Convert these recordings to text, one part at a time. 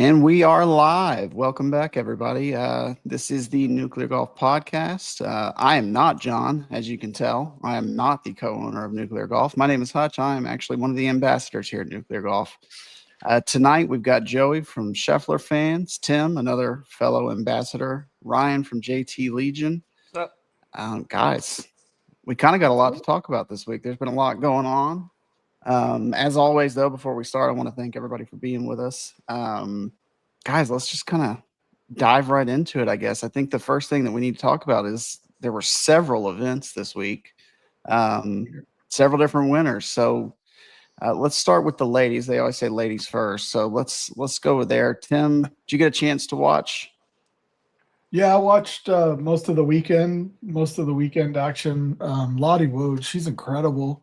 And we are live. Welcome back, everybody. This is the NUCLR GOLF Podcast. I am not John, as you can tell. I am not the co-owner of NUCLR GOLF. My name is Hutch. I am actually one of the ambassadors here at NUCLR GOLF. Tonight, we've got Joey from Scheffler Fans, Tim, another fellow ambassador, Ryan from JT Legion. What's up? Guys, we kind of got a lot to talk about this week. There's been a lot going on. As always, though, before we start, I want to thank everybody for being with us. Guys, let's just kind of dive right into it, I guess. I think the first thing that we need to talk about is there were several events this week, several different winners. So let's start with the ladies. They always say ladies first. So let's go there. Tim, did you get a chance to watch? Yeah, I watched most of the weekend action. Lottie Wood, she's incredible.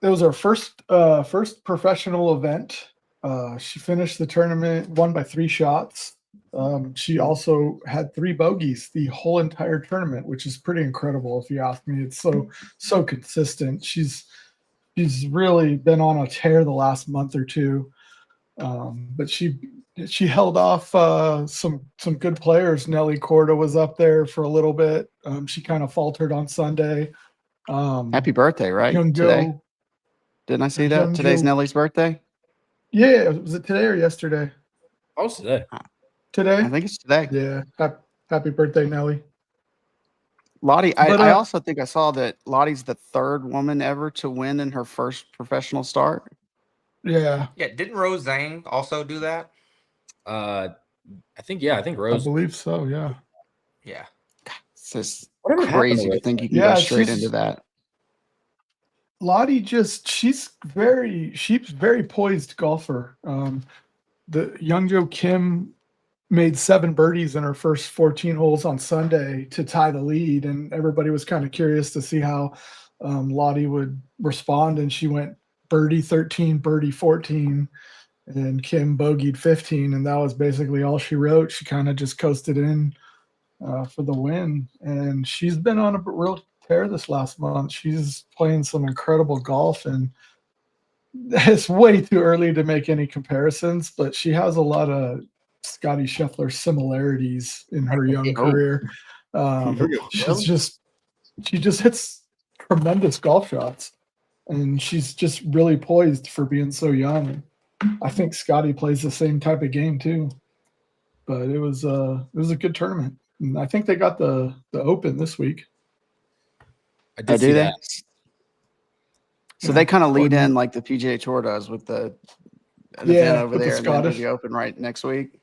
It was her first professional event. She finished the tournament, won by 3 shots. She also had 3 bogeys the whole entire tournament, which is pretty incredible if you ask me. It's so consistent. She's really been on a tear the last month or two. But she held off some good players. Nelly Corda was up there for a little bit. She kind of faltered on Sunday. Happy birthday, right? Today. Didn't I see that? Today's Nelly's birthday? Yeah. Was it today or yesterday? Oh, it's today. Today? I think it's today. Yeah. Happy birthday, Nelly. Lottie, I also think I saw that Lottie's the 3rd woman ever to win in her first professional start. Yeah. Yeah. Didn't Rose Zhang also do that? I think Rose. I believe so, yeah. Yeah. It's just crazy to think you can go straight into that. Lottie she's very poised golfer. The Young Jo Kim made 7 birdies in her first 14 holes on Sunday to tie the lead, and everybody was kind of curious to see how Lottie would respond, and she went birdie 13, birdie 14, and Kim bogeyed 15, and that was basically all she wrote. She kind of just coasted in for the win, and she's been on a real tear this last month. She's playing some incredible golf, and it's way too early to make any comparisons, but she has a lot of Scottie Scheffler similarities in her young career. She just hits tremendous golf shots, and she's just really poised for being so young. I think Scottie plays the same type of game too, but it was a good tournament. And I think they got the Open this week. I did see that. So they kind of lead in like the PGA Tour does with the event over there, and then the Open right next week.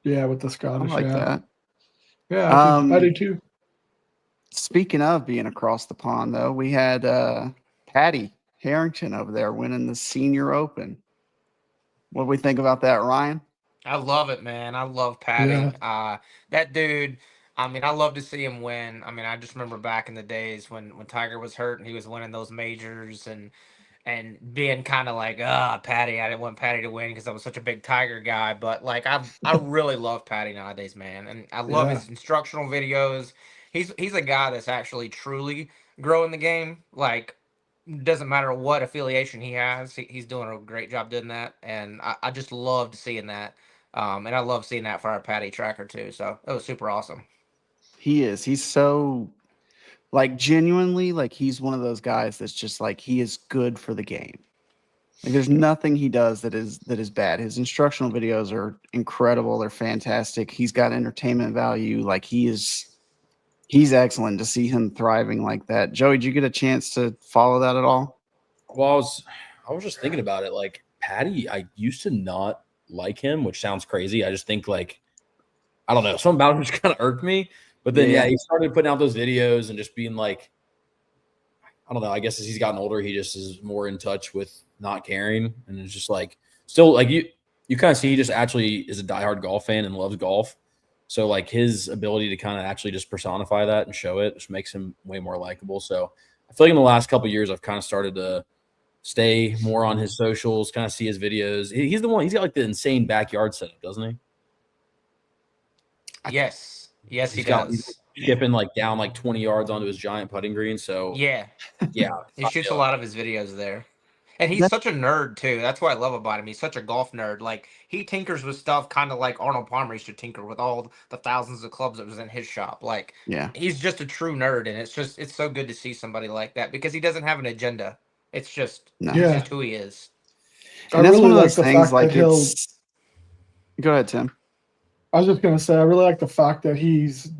Yeah, with the Scottish. I like that. Yeah, I do too. Speaking of being across the pond, though, we had Patty Harrington over there winning the Senior Open. What do we think about that, Ryan? I love it, man. I love Patty. Yeah. That dude, I mean, I love to see him win. I mean, I just remember back in the days when Tiger was hurt and he was winning those majors and being kind of like, Patty, I didn't want Patty to win because I was such a big Tiger guy. But, like, I really love Patty nowadays, man. And I love his instructional videos. He's a guy that's actually truly growing the game. Like, doesn't matter what affiliation he has. He's doing a great job doing that. And I just loved seeing that. And I love seeing that for our Patty tracker, too. So it was super awesome. He is. He's so, like, genuinely, like, he's one of those guys that's just, like, he is good for the game. Like, there's nothing he does that is bad. His instructional videos are incredible. They're fantastic. He's got entertainment value. Like, he's excellent to see him thriving like that. Joey, did you get a chance to follow that at all? Well, I was just thinking about it. Like, Patty, I used to not like him, which sounds crazy. I just think, like, I don't know, something about him just kind of irked me. But then, he started putting out those videos and just being like, I don't know, I guess as he's gotten older, he just is more in touch with not caring. And it's just like, still, like, you kind of see he just actually is a diehard golf fan and loves golf. So, like, his ability to kind of actually just personify that and show it just makes him way more likable. So, I feel like in the last couple of years, I've kind of started to stay more on his socials, kind of see his videos. He's the one, he's got, like, the insane backyard setup, doesn't he? Yes, he does. He's skipping, like, down, like, 20 yards onto his giant putting green. So, yeah. He shoots a lot of his videos there. And he's such a nerd too. That's what I love about him. He's such a golf nerd. Like he tinkers with stuff kind of like Arnold Palmer used to tinker with all the thousands of clubs that was in his shop. Like he's just a true nerd, and it's so good to see somebody like that because he doesn't have an agenda. It's just who he is. And that's one of those things. Like it's. Go ahead, Tim. I was just going to say, I really like the fact that his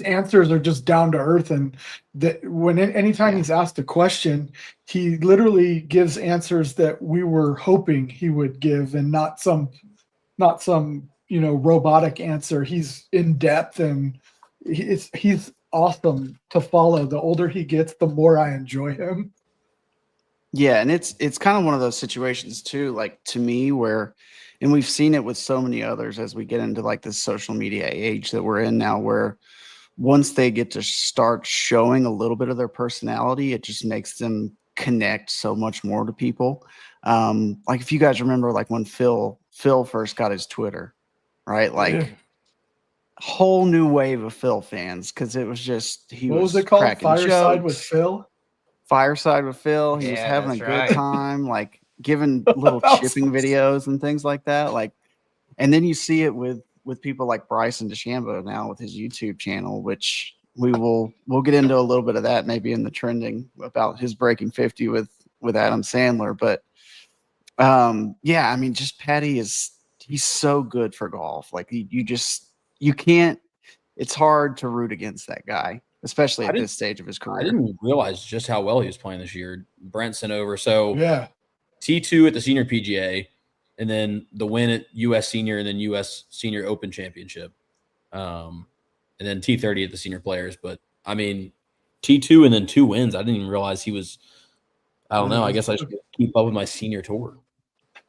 answers are just down to earth. And that anytime he's asked a question, he literally gives answers that we were hoping he would give and not some, robotic answer. He's in depth and he's awesome to follow. The older he gets, the more I enjoy him. Yeah. And it's kind of one of those situations too, like to me where, and we've seen it with so many others as we get into like this social media age that we're in now, where once they get to start showing a little bit of their personality, it just makes them connect so much more to people. Like if you guys remember, like when Phil first got his Twitter, right? Like whole new wave of Phil fans. Cause it was just, what was it called? Fireside with Phil? Fireside with Phil. He was having a good time. Like, giving little chipping videos and things like that. Like, and then you see it with people like Bryson DeChambeau now with his YouTube channel, which we'll get into a little bit of that maybe in the trending about his breaking 50 with Adam Sandler. But yeah, I mean, just Patty he's so good for golf. Like you can't, it's hard to root against that guy, especially at this stage of his career. I didn't realize just how well he was playing this year. Brent sent over. So T2 at the Senior PGA, and then the win at U.S. Senior and then U.S. Senior Open Championship, and then T30 at the Senior Players. But, I mean, T2 and then 2 wins. I didn't even realize he was – I don't know. I guess I should keep up with my senior tour.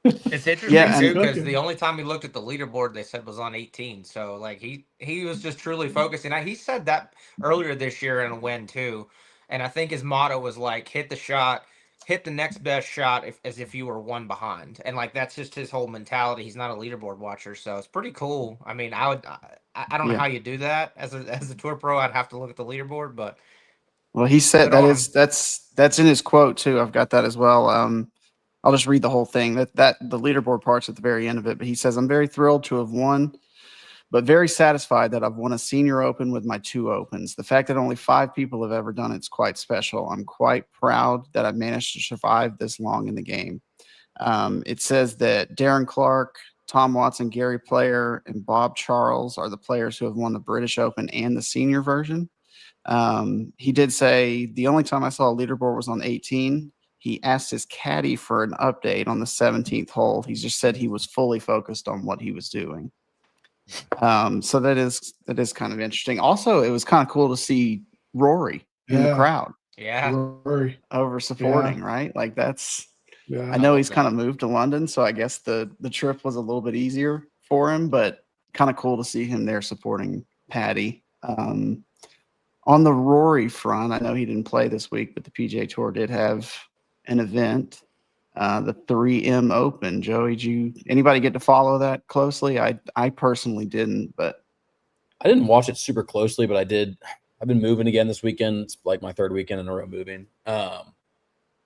It's interesting, too, because the only time we looked at the leaderboard, they said was on 18. So, like, he was just truly focusing. He said that earlier this year in a win, too. And I think his motto was, like, hit the shot – hit the next best shot as if you were one behind. And like, that's just his whole mentality. He's not a leaderboard watcher. So it's pretty cool. I mean, I don't know how you do that as a tour pro. I'd have to look at the leaderboard, but. Well, he said that's in his quote too. I've got that as well. I'll just read the whole thing that the leaderboard part's at the very end of it, but he says, I'm very thrilled to have won, but very satisfied that I've won a Senior Open with my 2 Opens. The fact that only 5 people have ever done it's quite special. I'm quite proud that I've managed to survive this long in the game. It says that Darren Clark, Tom Watson, Gary Player, and Bob Charles are the players who have won the British Open and the senior version. He did say the only time I saw a leaderboard was on 18. He asked his caddy for an update on the 17th hole. He just said he was fully focused on what he was doing. So that is kind of interesting. Also, it was kind of cool to see Rory in the crowd. Yeah. Rory over supporting, right? Like that's I know he's kind of moved to London, so I guess the trip was a little bit easier for him, but kind of cool to see him there supporting Patty. On the Rory front, I know he didn't play this week, but the PGA Tour did have an event. The 3M Open. Joey, anybody get to follow that closely? I personally didn't, but I didn't watch it super closely, but I did. I've been moving again this weekend. It's like my 3rd weekend in a row moving. But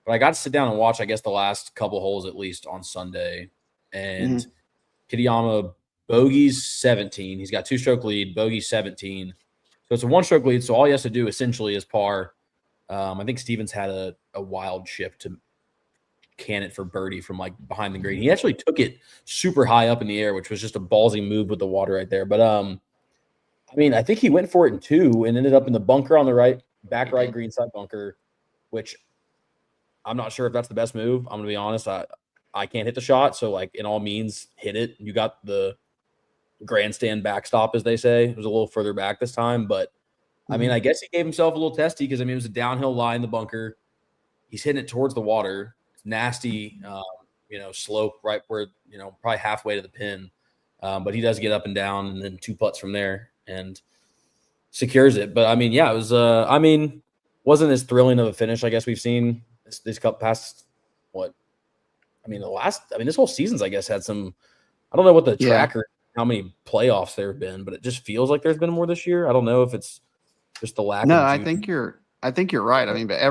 I got to sit down and watch, I guess, the last couple holes at least on Sunday. And Kitayama bogeys 17. He's got 2-stroke lead, bogey 17. So it's a 1-stroke lead. So all he has to do essentially is par. I think Stevens had a wild chip to can it for birdie from like behind the green. He actually took it super high up in the air, which was just a ballsy move with the water right there. But I mean, I think he went for it in 2 and ended up in the bunker on the back right green side bunker, which I'm not sure if that's the best move. I'm gonna be honest. I can't hit the shot, so like in all means, hit it. You got the grandstand backstop, as they say. It was a little further back this time, but I mean, I guess he gave himself a little testy because I mean it was a downhill lie in the bunker. He's hitting it towards the water. Nasty, slope right where, probably halfway to the pin. But he does get up and down and then 2 putts from there and secures it. But I mean, yeah, it was, wasn't as thrilling of a finish, I guess we've seen this past this whole season's, I guess, had some, I don't know what the tracker, how many playoffs there have been, but it just feels like there's been more this year. I don't know if it's just the lack. No, I think you're right. I mean, but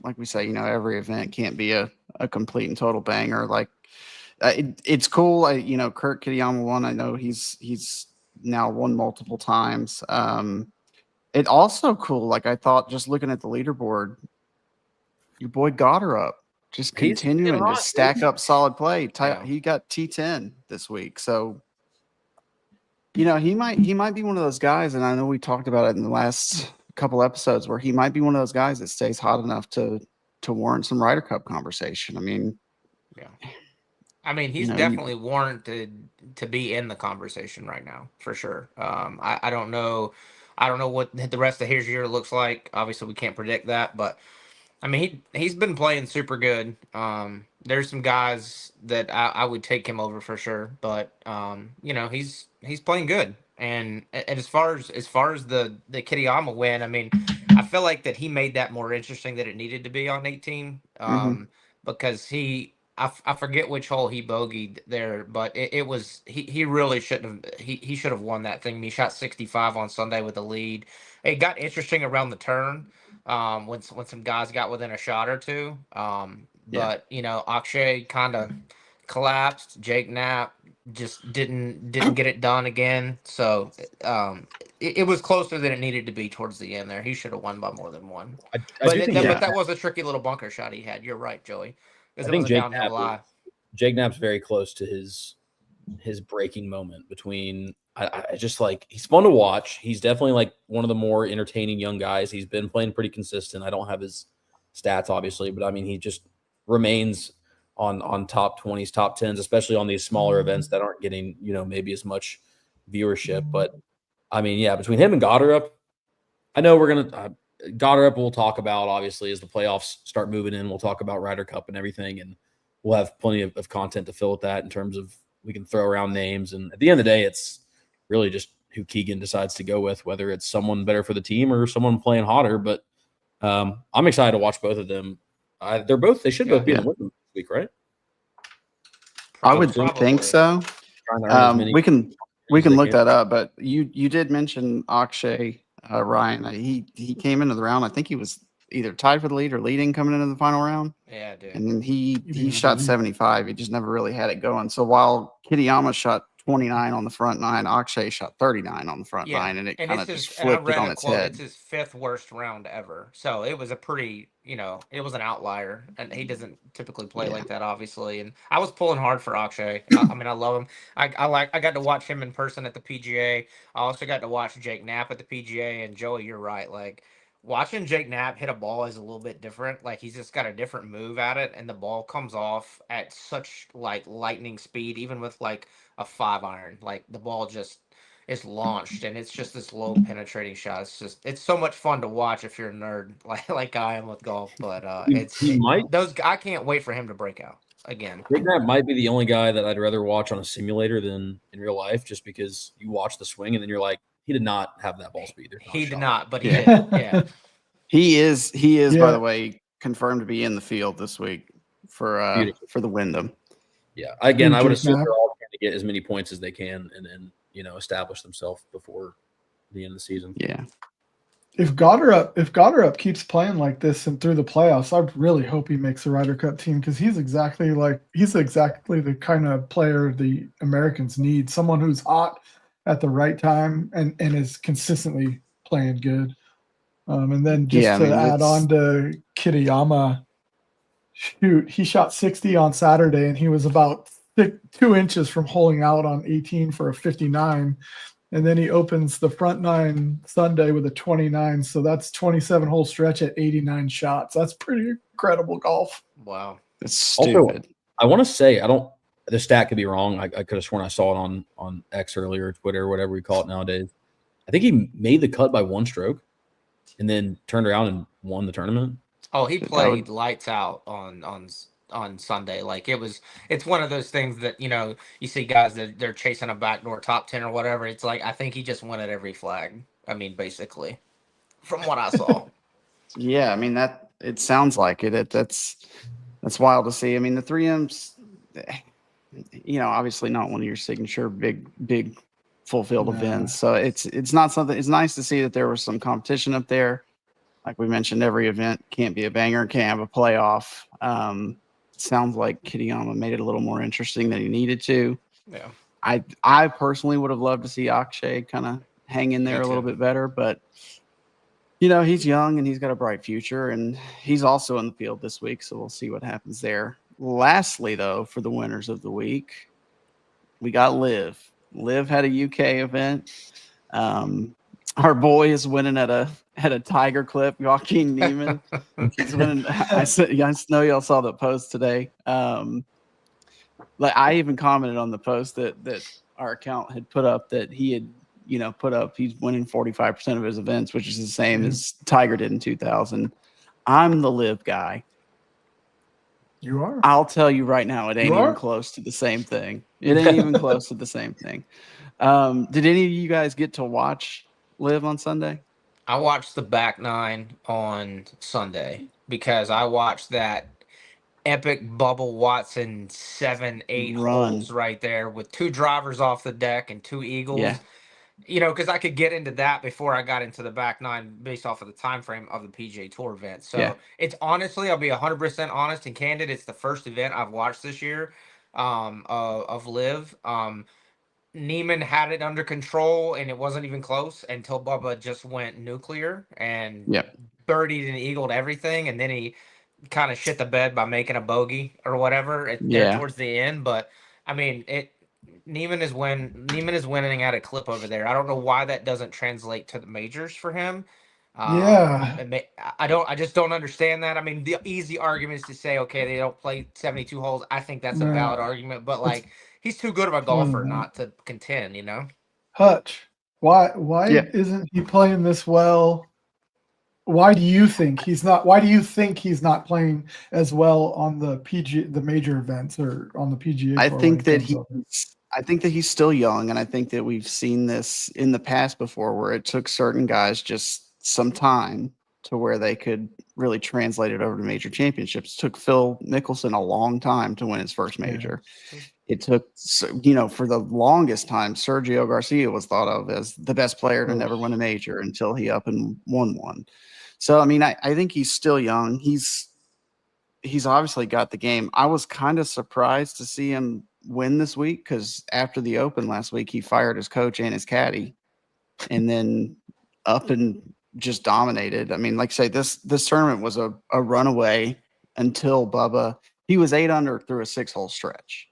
like we say, every event can't be a a complete and total banger. Like it's cool. Kurt Kitayama won. I know he's now won multiple times. It also cool. Like I thought, just looking at the leaderboard, your boy Goddard just continuing to stack up solid play. He got T10 this week, so he might be one of those guys. And I know we talked about it in the last couple episodes where he might be one of those guys that stays hot enough to warrant some Ryder Cup conversation. He's definitely warranted to be in the conversation right now for sure. I don't know what the rest of his year looks like. Obviously, we can't predict that, but he's been playing super good. There's some guys that I would take him over for sure, but he's playing good. And as far as the Kitayama win, I feel like that he made that more interesting than it needed to be on 18. Because I forget which hole he bogeyed there, but it was he really shouldn't have. He should have won that thing. He shot 65 on Sunday with the lead. It got interesting around the turn when some guys got within a shot or two. But Akshay kind of collapsed. Jake Knapp just didn't get it done again. So it was closer than it needed to be towards the end there. He should have won by more than one. But that was a tricky little bunker shot he had. You're right, Joey. I think Jake Knapp's very close to his breaking moment between I just like he's fun to watch. He's definitely like one of the more entertaining young guys. He's been playing pretty consistent. I don't have his stats obviously, but he just remains on top 20s, top 10s, especially on these smaller events that aren't getting, maybe as much viewership. But between him and Goddard, I know we're going to Goddard we'll talk about, obviously, as the playoffs start moving in. We'll talk about Ryder Cup and everything, and we'll have plenty of content to fill with that in terms of we can throw around names. And at the end of the day, it's really just who Keegan decides to go with, whether it's someone better for the team or someone playing hotter. But I'm excited to watch both of them. They should both be in the Wyndham this week, right? I would think so. We can look that up, but you did mention Akshay. Ryan, he came into the round. I think he was either tied for the lead or leading coming into the final round. Yeah, dude. And then he shot 75. He just never really had it going. So while Kitayama shot 29 on the front nine, Akshay shot 39 on the front nine, and it kind of just flipped it on its head. It's his 5th worst round ever. So it was a pretty, it was an outlier, and he doesn't typically play like that, obviously. And I was pulling hard for Akshay. I love him. I got to watch him in person at the PGA. I also got to watch Jake Knapp at the PGA. And Joey, you're right. Like watching Jake Knapp hit a ball is a little bit different. Like he's just got a different move at it, and the ball comes off at such like lightning speed, even with like a 5-iron. Like the ball just is launched, and it's just this low penetrating shot. It's so much fun to watch if you're a nerd like I am with golf. But I can't wait for him to break out again. Jake Knapp might be the only guy that I'd rather watch on a simulator than in real life, just because you watch the swing and then you're like, he did not have that ball speed. He did not, but he did. Yeah. He is, by the way, confirmed to be in the field this week for the Wyndham. Yeah. Again, I would assume they're all trying to get as many points as they can and then, establish themselves before the end of the season. Yeah. If Goddard keeps playing like this and through the playoffs, I really hope he makes the Ryder Cup team, because he's exactly the kind of player the Americans need. Someone who's hot at the right time and is consistently playing good. And then add on to Kitayama, shoot, he shot 60 on Saturday and he was about 2 inches from holing out on 18 for a 59. And then he opens the front nine Sunday with a 29. So that's 27 hole stretch at 89 shots. That's pretty incredible golf. Wow. It's stupid. Also, I want to say, the stat could be wrong. I could have sworn I saw it on X earlier, Twitter, whatever we call it nowadays. I think he made the cut by 1 stroke and then turned around and won the tournament. Oh, he played lights out on Sunday. Like it's one of those things that, you see guys that they're chasing a backdoor top 10 or whatever. It's like, I think he just won at every flag. Basically from what I saw. Yeah. That it sounds like it. That's wild to see. The 3Ms, obviously not one of your signature big full field events. So it's not something. It's nice to see that there was some competition up there. Like we mentioned, every event can't be a banger, can't have a playoff. sounds like Kitayama made it a little more interesting than he needed to. Yeah. I personally would have loved to see Akshay kind of hang in there a little bit better, but he's young and he's got a bright future, and he's also in the field this week, so we'll see what happens there. Lastly, though, for the winners of the week, we got Liv. Liv had a UK event. Our boy is winning at a Tiger clip. Joaquin Neiman. He's winning. I know y'all saw the post today. Like I even commented on the post that our account had put up that he had put up. He's winning 45% of his events, which is the same as Tiger did in 2000. I'm the Liv guy. You are. I'll tell you right now, it ain't even close to the same thing. It ain't even close to the same thing. Did any of you guys get to watch Liv on Sunday? I watched the back nine on Sunday because I watched that epic Bubba Watson 7-8 holes right there with 2 drivers off the deck and 2 eagles. Yeah. Because I could get into that before I got into the back nine based off of the time frame of the PGA Tour event. So it's honestly, I'll be 100% honest and candid. It's the first event I've watched this year of Liv. Neiman had it under control, and it wasn't even close until Bubba just went nuclear and birdied and eagled everything, and then he kind of shit the bed by making a bogey or whatever there towards the end. But I mean, Neiman is winning at a clip over there. I don't know why that doesn't translate to the majors for him. I just don't understand that. I mean, the easy argument is to say, okay, they don't play 72 holes. I think that's a valid argument, but like he's too good of a golfer not to contend, Hutch, why isn't he playing this well? Why do you think he's not playing as well on the major events or on the PGA? I think that he's still young, and I think that we've seen this in the past before where it took certain guys just some time to where they could really translate it over to major championships. It took Phil Mickelson a long time to win his first major. It took, for the longest time, Sergio Garcia was thought of as the best player to never win a major until he up and won one. So, I mean, I think he's still young. He's obviously got the game. I was kind of surprised to see him win this week because after the Open last week, he fired his coach and his caddy and then up and just dominated. I mean, like I say, this tournament was a runaway until Bubba. He was 8 under through a 6-hole stretch.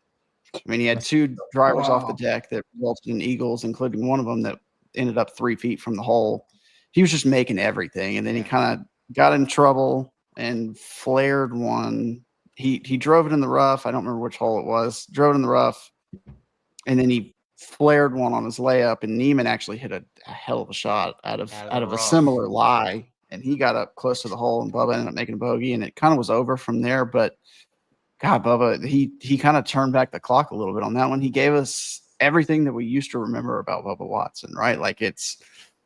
I mean, he had 2 drivers off the deck that resulted in eagles, including one of them that ended up 3 feet from the hole. He was just making everything, and then he kind of got in trouble and flared one. He drove it in the rough. I don't remember which hole it was. Drove it in the rough, and then he flared one on his layup, and Neiman actually hit a hell of a shot out of a similar lie, and he got up close to the hole, and Bubba ended up making a bogey, and it kind of was over from there. But God, Bubba, he kind of turned back the clock a little bit on that one. He gave us everything that we used to remember about Bubba Watson, right? Like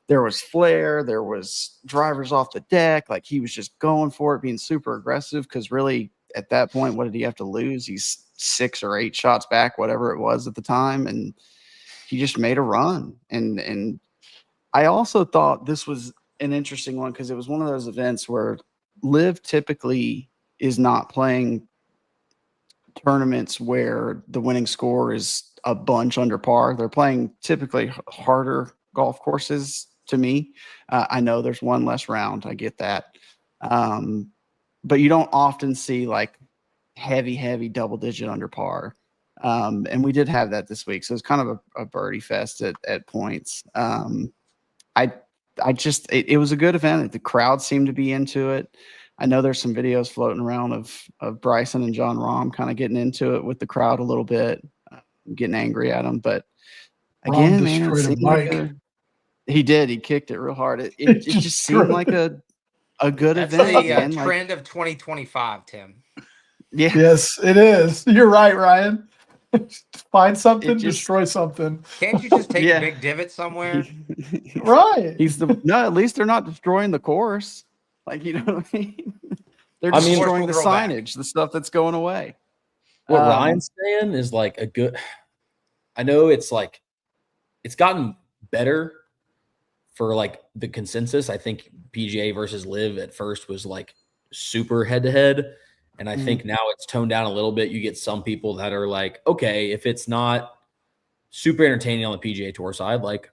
there was flair, there was drivers off the deck, like he was just going for it, being super aggressive, because really at that point, what did he have to lose? He's 6 or 8 shots back, whatever it was at the time, and he just made a run. And I also thought this was an interesting one because it was one of those events where Liv typically is not playing tournaments where the winning score is a bunch under par. They're playing typically harder golf courses to me. I know there's one less round. I get that. But you don't often see like heavy double digit under par. And we did have that this week. So it's kind of a birdie fest at points. It was a good event. The crowd seemed to be into it. I know there's some videos floating around of Bryson and John Rahm kind of getting into it with the crowd a little bit, getting angry at them. But again, man, he did. He kicked it real hard. It just seemed like a good event. That's the trend of 2025, Tim. Yeah. Yes, it is. You're right, Ryan. Find something, destroy something. Can't you just take a big divot somewhere? Right. At least they're not destroying the course. Like, you know what I mean? They're destroying the signage, the stuff that's going away. What Ryan's saying is like a good – I know it's like – it's gotten better for like the consensus. I think PGA versus Liv at first was like super head-to-head. And I think now it's toned down a little bit. You get some people that are like, okay, if it's not super entertaining on the PGA Tour side, like,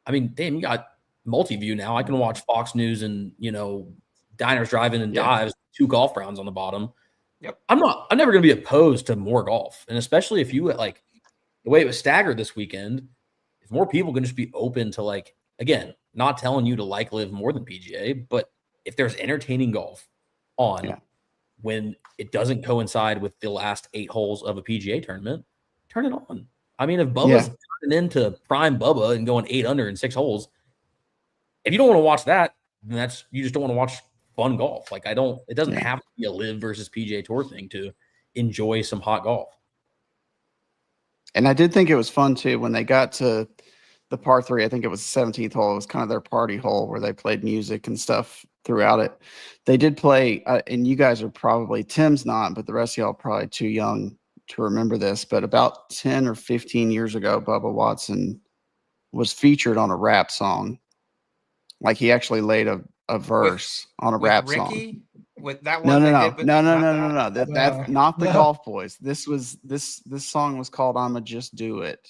I mean, damn, you got multi-view now. I can watch Fox News and, diners, drive-in, and dives, 2 golf rounds on the bottom. Yep. I'm never going to be opposed to more golf. And especially if you, like, the way it was staggered this weekend, if more people can just be open to, like, again, not telling you to like live more than PGA, but if there's entertaining golf on when it doesn't coincide with the last 8 holes of a PGA tournament, turn it on. I mean, if Bubba's turning into prime Bubba and going 8 under in 6 holes, if you don't want to watch that, then you just don't want to watch fun golf. Like, it doesn't have to be a live versus PGA Tour thing to enjoy some hot golf. And I did think it was fun too when they got to the par 3. I think it was the 17th hole. It was kind of their party hole where they played music and stuff throughout it. They did play, and you guys are probably, Tim's not, but the rest of y'all are probably too young to remember this. But about 10 or 15 years ago, Bubba Watson was featured on a rap song. Like, he actually laid a verse on a rap Ricky? song. With that No. one, No. That's not the No. Golf Boys. This song was called "I'ma Just Do It,"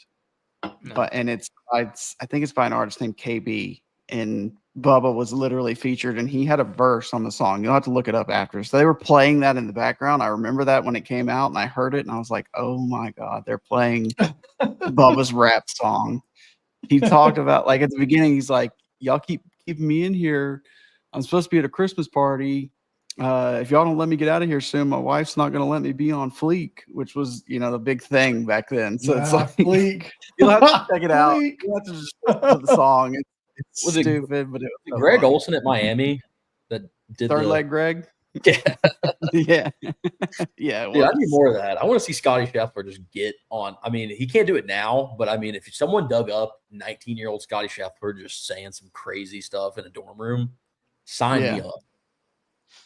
No. and I think it's by an artist named KB. And Bubba was literally featured, and he had a verse on the song. You'll have to look it up after. So they were playing that in the background. I remember that when it came out, and I heard it, and I was like, "Oh my god, they're playing Bubba's rap song." He talked about, like, at the beginning, he's like, "Y'all keep keeping me in here. I'm supposed to be at a Christmas party. If y'all don't let me get out of here soon, my wife's not going to let me be on Fleek," which was, the big thing back then. So it's like, Fleek. you'll have to check it out. Fleek. You'll have to just listen to the song. It's Was it stupid, but it was so Greg funny. Olson at Miami that did Third leg Greg. Yeah. Yeah. Yeah. Dude, I need more of that. I want to see Scotty Scheffler just get on. I mean, he can't do it now, but I mean, if someone dug up 19-year-old Scotty Scheffler just saying some crazy stuff in a dorm room, sign me up.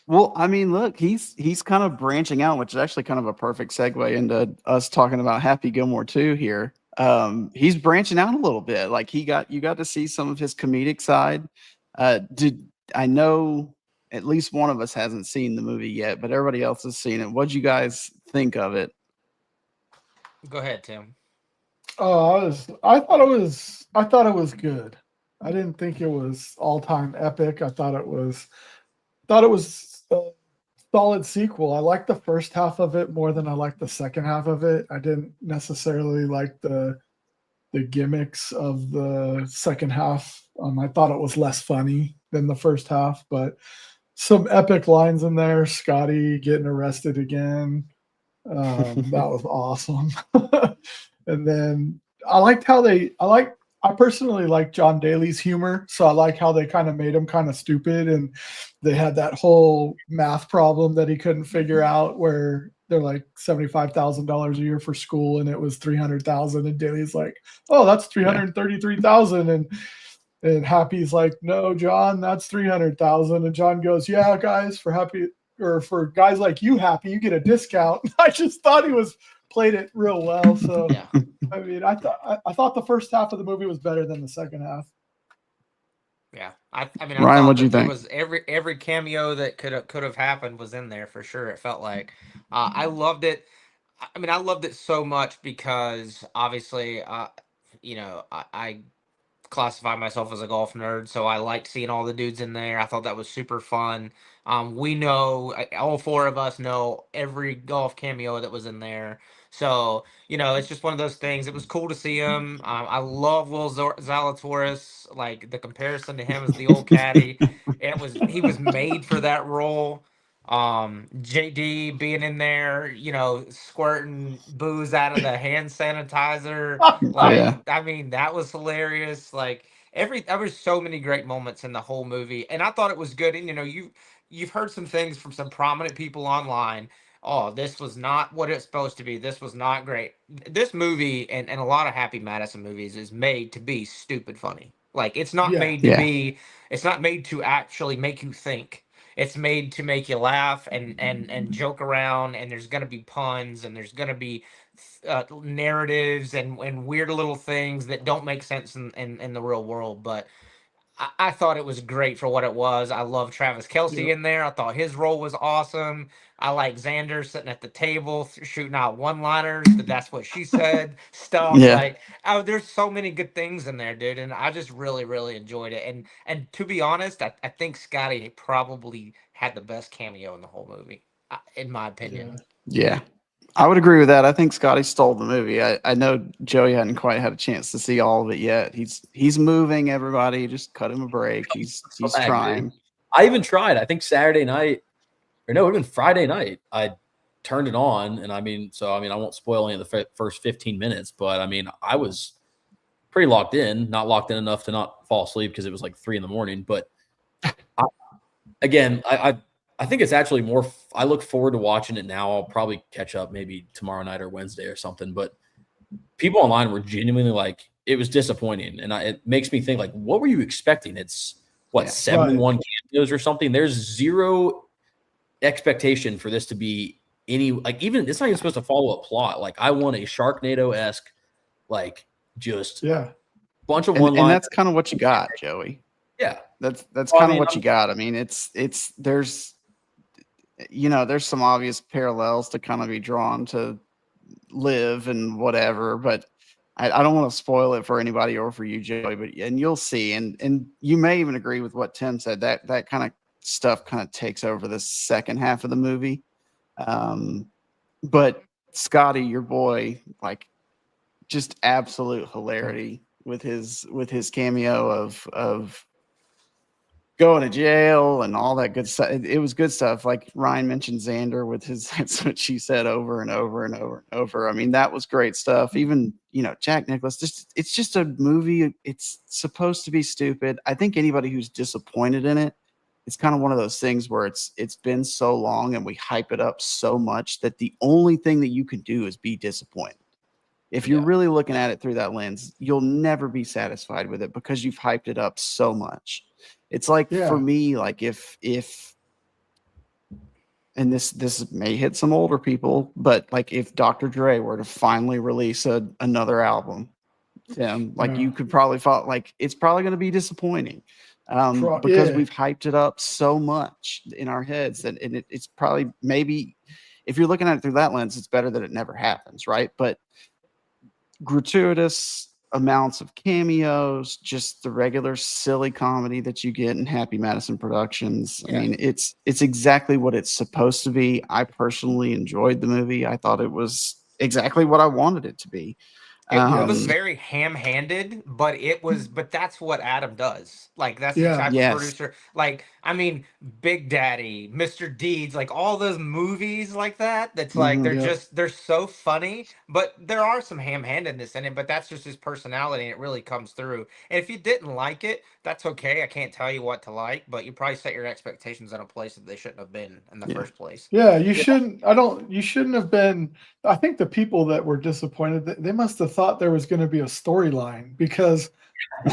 Well, I mean, look, he's kind of branching out, which is actually kind of a perfect segue into us talking about Happy Gilmore too here. He's branching out a little bit. Like, you got to see some of his comedic side. I know at least one of us hasn't seen the movie yet, but everybody else has seen it. What'd you guys think of it? Go ahead, Tim. Oh, I thought it was good. I didn't think it was all-time epic. I thought it was a solid sequel. I liked the first half of it more than I liked the second half of it. I didn't necessarily like the gimmicks of the second half. I thought it was less funny than the first half, but some epic lines in there. Scotty getting arrested again. That was awesome. And then I personally like John Daly's humor. So I like how they kind of made him kind of stupid, and they had that whole math problem that he couldn't figure out where they're like $75,000 a year for school and it was $300,000. And Daly's like, "Oh, that's $333,000." And Happy's like, "No, John, that's $300,000." And John goes, "Yeah, guys, for guys like you, Happy, you get a discount." I just thought he played it real well. So Yeah. I mean, I thought the first half of the movie was better than the second half. Yeah, I mean, Ryan, thought what'd you that there think? was every cameo that could have happened was in there for sure. It felt like I loved it. I mean, I loved it so much because obviously, I classify myself as a golf nerd, so I liked seeing all the dudes in there. I thought that was super fun. We know, all 4 of us know every golf cameo that was in there. So, it's just one of those things. It was cool to see him. I love Will Zalatoris. Like, the comparison to him as the old caddy, he was made for that role. JD being in there, squirting booze out of the hand sanitizer. Like, Yeah. I mean, that was hilarious. Like, there was so many great moments in the whole movie, and I thought it was good. And you've heard some things from some prominent people online. Oh, this was not what it's supposed to be. This was not great. This movie and a lot of Happy Madison movies is made to be stupid funny. Like, it's not made to be. It's not made to actually make you think. It's made to make you laugh and joke around, and there's gonna be puns, and there's gonna be narratives and weird little things that don't make sense in the real world. But I thought it was great for what it was. I love Travis Kelce Yep. in there. I thought his role was awesome. I like Xander sitting at the table shooting out one-liners. That's what she said stuff. Yeah. Like, there's so many good things in there, dude. And I just really, really enjoyed it. And to be honest, I think Scotty probably had the best cameo in the whole movie, in my opinion. Yeah. I would agree with that. I think Scotty stole the movie. I know Joey hadn't quite had a chance to see all of it yet. He's moving everybody. Just cut him a break. He's trying. I even tried. I think Saturday night, or no, it would have been Friday night. I turned it on, and I won't spoil any of the first 15 minutes, but I was pretty locked in. Not locked in enough to not fall asleep because it was like 3 a.m. But I think it's actually more. I look forward to watching it now. I'll probably catch up maybe tomorrow night or Wednesday or something. But people online were genuinely like, it was disappointing, and it makes me think, like, what were you expecting? It's 71 cameos or something. There's zero expectation for this to be any, like, even it's not even supposed to follow a plot. Like, I want a Sharknado-esque, like, just bunch of one-liners. And that's kind of what you got, Joey. Yeah, that's kind of what you got. I mean, there's some obvious parallels to kind of be drawn to Live and whatever, but I don't want to spoil it for anybody or for you, Joey. And you'll see, and you may even agree with what Tim said, that kind of stuff kind of takes over the second half of the movie. But Scotty, your boy, like, just absolute hilarity with his cameo of going to jail and all that good stuff. It was good stuff. Like Ryan mentioned, Xander with his "that's what she said" over and over and over and over. I mean, that was great stuff. Even, Jack Nicklaus, it's just a movie. It's supposed to be stupid. I think anybody who's disappointed in it, it's kind of one of those things where it's been so long and we hype it up so much that the only thing that you can do is be disappointed. If you're really looking at it through that lens, you'll never be satisfied with it because you've hyped it up so much. It's like, for me, like if and this may hit some older people, but like if Dr. Dre were to finally release another album, Tim, like you could probably follow, like it's probably going to be disappointing because we've hyped it up so much in our heads and it's probably, maybe if you're looking at it through that lens, it's better that it never happens, right? But gratuitous amounts of cameos, just the regular silly comedy that you get in Happy Madison Productions. I mean, it's exactly what it's supposed to be. I personally enjoyed the movie. I thought it was exactly what I wanted it to be. It was very ham-handed, but that's what Adam does. Like, that's the type of producer. Like, I mean, Big Daddy, Mr. Deeds, like all those movies like that. That's like they're so funny, but there are some ham-handedness in it. But that's just his personality, and it really comes through. And if you didn't like it, that's okay. I can't tell you what to like, but you probably set your expectations in a place that they shouldn't have been in the first place. Yeah, you shouldn't. You shouldn't have been. I think the people that were disappointed, they must have thought there was going to be a storyline, because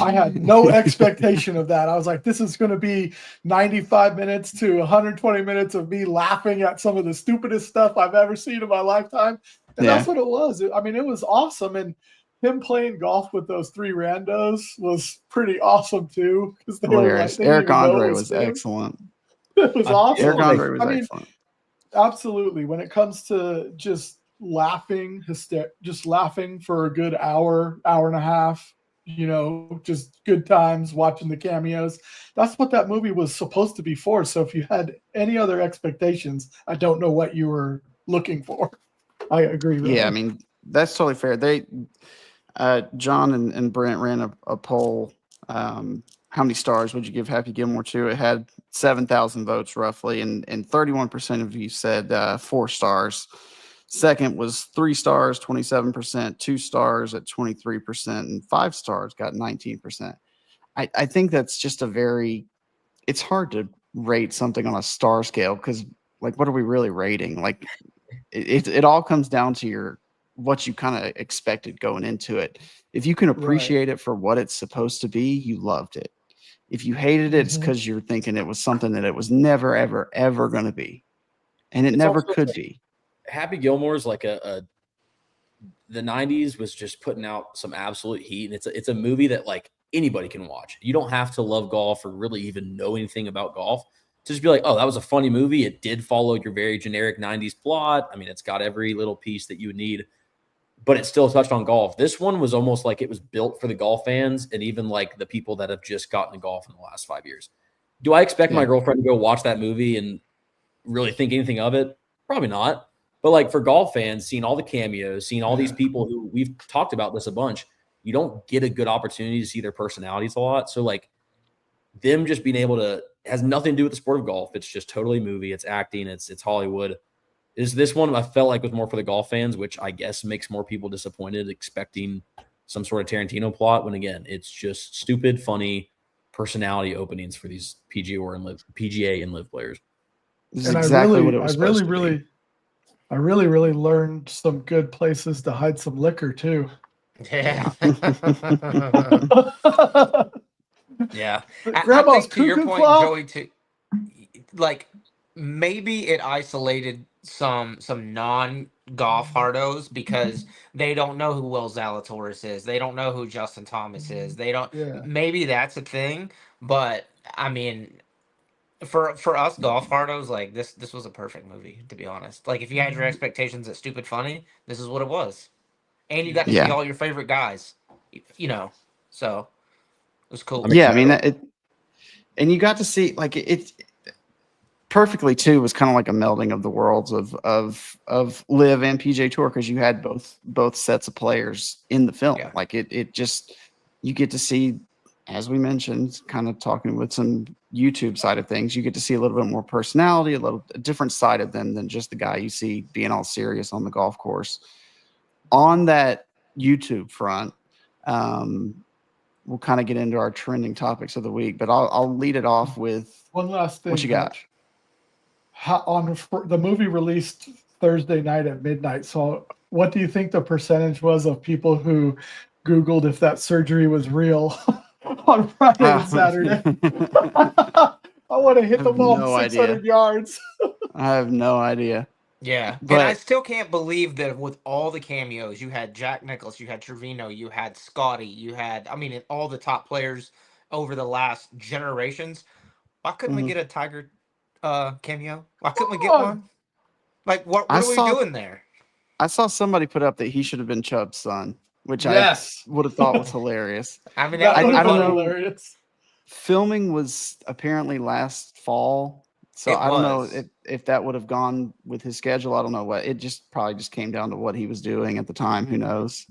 I had no expectation of that. I was like, this is going to be 95 minutes to 120 minutes of me laughing at some of the stupidest stuff I've ever seen in my lifetime. And that's what it was. I mean, it was awesome. And him playing golf with those three randos was pretty awesome too. Because Eric Andre was excellent. It was awesome. Eric Andre was excellent. Absolutely. When it comes to just laughing for a good hour and a half, just good times watching the cameos. That's what that movie was supposed to be for. So if you had any other expectations, I don't know what you were looking for. I agree. Really. Yeah, I mean, that's totally fair. They, John and Brent ran a poll. How many stars would you give Happy Gilmore to? It had 7,000 votes roughly, and 31% of you said 4 stars. Second was 3 stars, 27%, 2 stars at 23%, and 5 stars got 19%. I think that's just it's hard to rate something on a star scale, because, like, what are we really rating? Like, it all comes down to what you kind of expected going into it. If you can appreciate it for what it's supposed to be, you loved it. If you hated it, it's because you're thinking it was something that it was never, ever, ever going to be. And it never could be. Happy Gilmore is like the 90s was just putting out some absolute heat. And it's a movie that like anybody can watch. You don't have to love golf or really even know anything about golf to just be like, oh, that was a funny movie. It did follow your very generic 90s plot. I mean, it's got every little piece that you would need, but it still touched on golf. This one was almost like it was built for the golf fans and even like the people that have just gotten to golf in the last 5 years. Do I expect my girlfriend to go watch that movie and really think anything of it? Probably not. But like for golf fans, seeing all the cameos, seeing all these people who we've talked about this a bunch, you don't get a good opportunity to see their personalities a lot. So like them just being able to has nothing to do with the sport of golf. It's just totally movie. It's acting. It's Hollywood. Is this one I felt like was more for the golf fans, which I guess makes more people disappointed, expecting some sort of Tarantino plot. When again, it's just stupid, funny personality openings for these PGA and live players. This is exactly what it was. I really learned some good places to hide some liquor too. Yeah. Yeah. Grandma's I think to your cuckoo point, clock. Joey, too, like maybe it isolated some non-golf hardos because they don't know who Will Zalatoris is. They don't know who Justin Thomas is. They don't. Yeah. Maybe that's a thing, but I mean, for us golf hardos, like this was a perfect movie, to be honest. Like if you had your expectations at stupid funny, this is what it was, and you got to see all your favorite guys, you know. So it was cool. Yeah, I mean and you got to see like it perfectly too. Was kind of like a melding of the worlds of Live and PGA Tour because you had both sets of players in the film. Yeah. Like it just you get to see, as we mentioned, kind of talking with some YouTube side of things, you get to see a little bit more personality, a different side of them than just the guy you see being all serious on the golf course. On that YouTube front, we'll kind of get into our trending topics of the week, but I'll lead it off with one last thing. What you got? The movie released Thursday night at midnight. So what do you think the percentage was of people who Googled if that surgery was real on Friday and Saturday? I want to hit the ball 600 yards. I have no idea. Yeah, but and I still can't believe that with all the cameos, you had Jack Nicklaus, you had Trevino, you had Scotty, you had, I mean, all the top players over the last generations. Why couldn't we get a Tiger cameo? Why couldn't we get one? Like, what are we doing there? I saw somebody put up that he should have been Chubb's son, which I would have thought was hilarious. I mean, I don't know. Hilarious. Filming was apparently last fall. So I don't know if that would have gone with his schedule. I don't know what. It just probably just came down to what he was doing at the time. Who knows?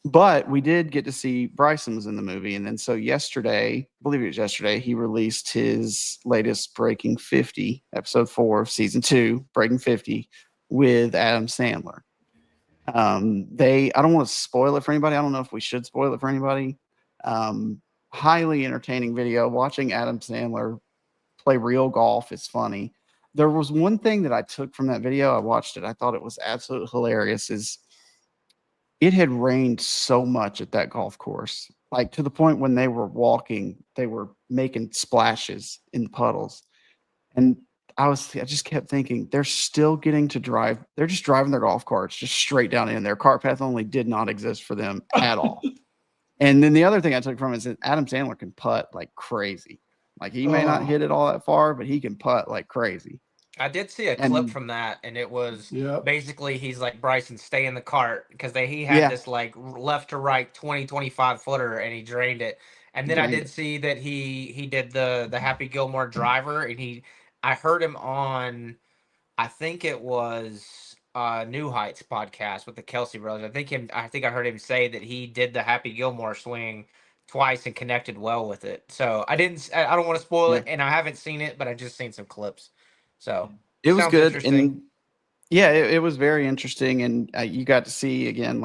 But we did get to see Bryson was in the movie. And then so yesterday, I believe it was yesterday, he released his latest Breaking 50, episode 4 of season 2, Breaking 50 with Adam Sandler. I don't want to spoil it for anybody. I don't know if we should spoil it for anybody. Highly entertaining video. Watching Adam Sandler play real golf is funny. There was one thing that I took from that video. I watched it. I thought it was absolutely hilarious. Is it had rained so much at that golf course, like to the point when they were walking, they were making splashes in the puddles. And I just kept thinking, they're still getting to drive. They're just driving their golf carts just straight down in. Their cart path only did not exist for them at all. And then the other thing I took from it is that Adam Sandler can putt like crazy. Like he may not hit it all that far, but he can putt like crazy. I did see a clip from that, and it was basically he's like, Bryson, stay in the cart, because he had this like left to right 20-25 footer, and he drained it. And then I did see that he did the Happy Gilmore driver, and I heard him on, I think it was New Heights podcast with the Kelsey brothers. I think I heard him say that he did the Happy Gilmore swing twice and connected well with it. So I don't want to spoil it, and I haven't seen it, but I just seen some clips. So it was good, and it was very interesting, and you got to see again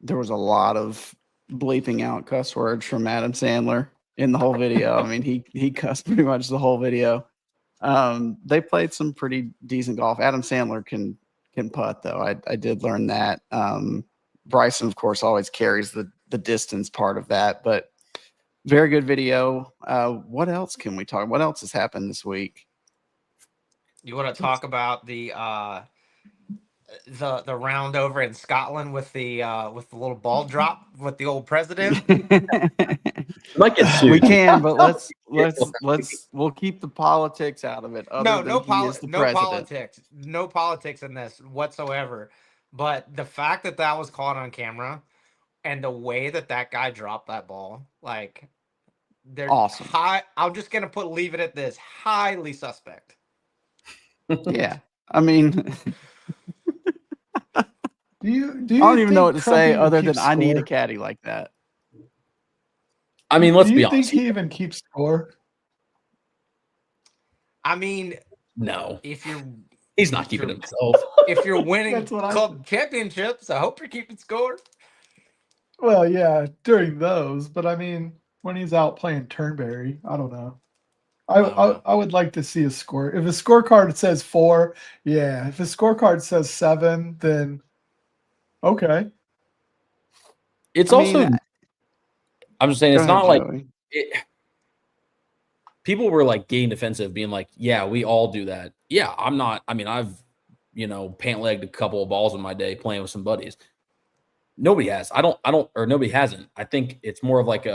there was a lot of bleeping out cuss words from Adam Sandler in the whole video. I mean, he cussed pretty much the whole video. They played some pretty decent golf. Adam Sandler can putt though. I did learn that. Bryson, of course, always carries the distance part of that, but very good video. What else can we talk? What else has happened this week? You want to talk about the the round over in Scotland with the little ball drop with the old president? Might get sued. We can, but we'll keep the politics out of it. Other than he is the president. No politics in this whatsoever. But the fact that was caught on camera and the way that guy dropped that ball, like, they're awesome. I'm just gonna leave it at this: highly suspect. Yeah, I mean, do you I don't even know what to say Trumpy other than keeps I need a score? caddy like that. I mean, let's Do be you honest. think he even keeps score? I mean, No, if you're he's not keeping you're- himself. if you're winning That's what I club championships, I hope you're keeping score. Well, yeah, during those, but I mean, when he's out playing Turnberry, I don't know. I would like to see a score. If a scorecard says 4, yeah. If a scorecard says 7, then okay. It's I also, mean, I'm just saying, go it's ahead, not like Joey. people were like getting defensive, being like, yeah, we all do that. Yeah, I'm not. I mean, I've, pant legged a couple of balls in my day playing with some buddies. Nobody has. Or nobody hasn't. I think it's more of like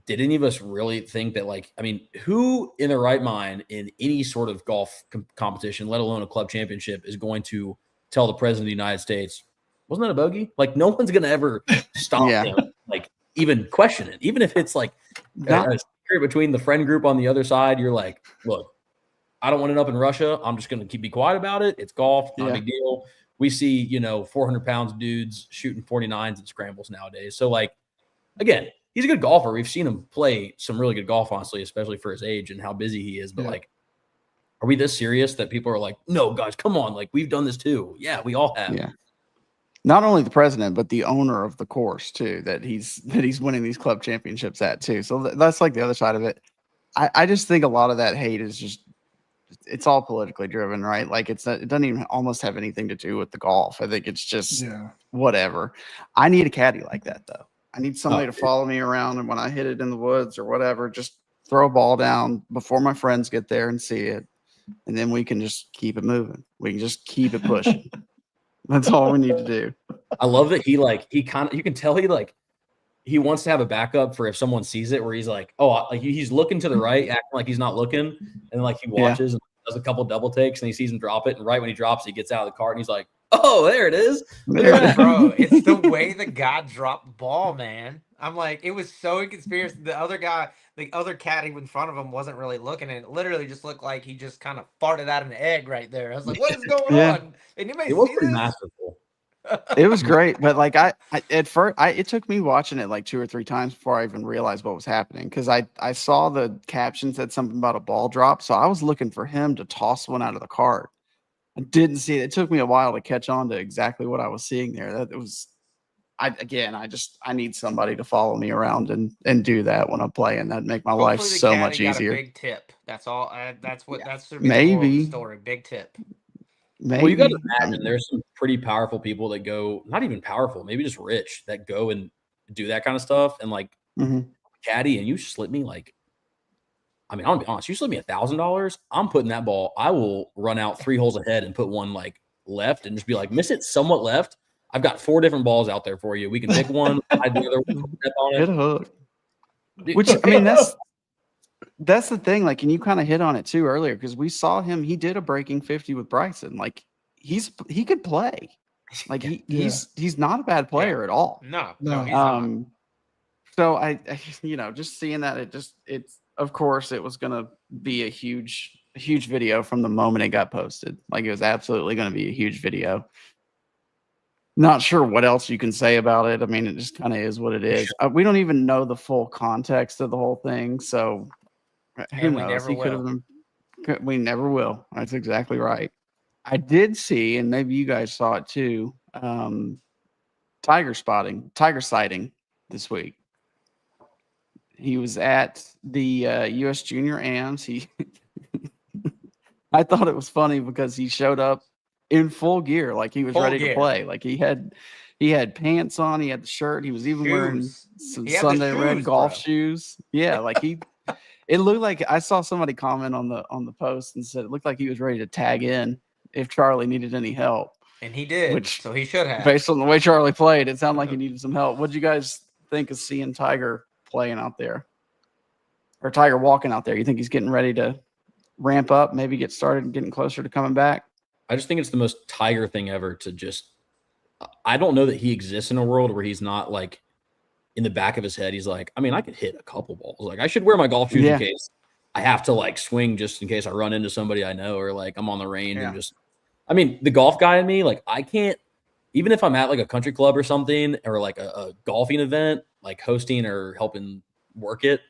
did any of us really think that, like, I mean, who in their right mind in any sort of golf competition, let alone a club championship, is going to tell the president of the United States, wasn't that a bogey? Like, no one's going to ever stop him, like, even question it. Even if it's like a secret between the friend group on the other side, you're like, look, I don't want it up in Russia. I'm just going to be quiet about it. It's golf, not a big deal. We see, 400 pounds dudes shooting 49s and scrambles nowadays. So, like, again, he's a good golfer. We've seen him play some really good golf, honestly, especially for his age and how busy he is. But, like, are we this serious that people are like, no, guys, come on. Like, we've done this too. Yeah, we all have. Yeah. Not only the president, but the owner of the course too, that he's winning these club championships at too. So that's like the other side of it. I just think a lot of that hate is just, it's all politically driven, right? Like, it doesn't even almost have anything to do with the golf. I think it's just whatever. I need a caddy like that though. I need somebody to follow me around, and when I hit it in the woods or whatever, just throw a ball down before my friends get there and see it, and then we can just keep it moving. We can just keep it pushing. That's all we need to do. I love that you can tell he wants to have a backup for if someone sees it, where he's like, oh, like he's looking to the right, acting like he's not looking, and like he watches and does a couple double takes, and he sees him drop it, and right when he drops, he gets out of the cart and he's like, oh, there it is. Bro, it's the way the guy dropped the ball, man. I'm like, it was so inconspicuous. The other guy, the other caddy in front of him wasn't really looking, and it literally just looked like he just kind of farted out an egg right there. I was like, what is going on? And you may It was see pretty this? masterful. It was great, but like I at first, it took me watching it like 2 or 3 times before I even realized what was happening, because I saw the caption said something about a ball drop, so I was looking for him to toss one out of the cart. I didn't see it. It took me a while to catch on to exactly what I was seeing there. That it was, I need somebody to follow me around and do that when I'm playing. That'd make my life Hopefully the so caddy much got easier. a big tip. That's all. That's the moral of the Maybe. story. Big tip. Maybe. Well, you got to imagine there's some pretty powerful people that go, not even powerful, maybe just rich, that go and do that kind of stuff. And like, caddy, and you slip me like, I mean, I'll be honest, you slip me $1,000, I'm putting that ball, I will run out 3 holes ahead and put one like left and just be like, miss it somewhat left. I've got 4 different balls out there for you. We can pick one. I do the other one, step on it. Hit a hook. Which, I mean, that's the thing. Like, and you kind of hit on it too earlier, because we saw him. He did a breaking 50 with Bryson. Like, he could play. Like, he's not a bad player at all. No, he's not. So I just seeing that, it's of course it was gonna be a huge video from the moment it got posted. Like, it was absolutely gonna be a huge video. Not sure what else you can say about it. I mean, it just kind of is what it is. We don't even know the full context of the whole thing, so who knows? He could have been. We never will. That's exactly right. I did see, and maybe you guys saw it too, tiger sighting this week. He was at the U.S. Junior Ams. I thought it was funny because he showed up in full gear, like he was ready to play. Like he had pants on, he had the shirt, he was even wearing some Sunday red golf shoes. Yeah, like it looked like, I saw somebody comment on the post and said it looked like he was ready to tag in if Charlie needed any help. And he did, which, so he should have. based on the way Charlie played, it sounded like he needed some help. What'd you guys think of seeing Tiger playing out there? Or Tiger walking out there? You think he's getting ready to ramp up, maybe get started and getting closer to coming back? I just think it's the most Tiger thing ever to just – I don't know that he exists in a world where he's not, like, in the back of his head, he's like, I mean, I could hit a couple balls. Like, I should wear my golf shoes in case I have to, like, swing just in case I run into somebody I know or, like, I'm on the range and just – I mean, the golf guy in me, like, I can't – even if I'm at, like, a country club or something or, like, a golfing event, like, hosting or helping work it,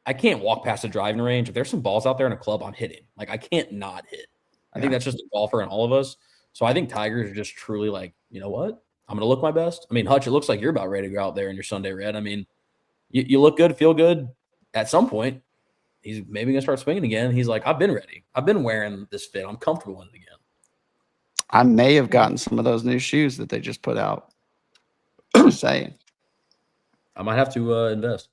I can't walk past a driving range. If there's some balls out there in a club, I'm hitting. Like, I can't not hit. I think that's just a golfer in all of us. So I think Tigers are just truly like, you know what? I'm going to look my best. I mean, Hutch, it looks like you're about ready to go out there in your Sunday red. I mean, you look good, feel good. At some point, he's maybe going to start swinging again. He's like, I've been ready. I've been wearing this fit. I'm comfortable in it again. I may have gotten some of those new shoes that they just put out. Just saying. I might have to invest.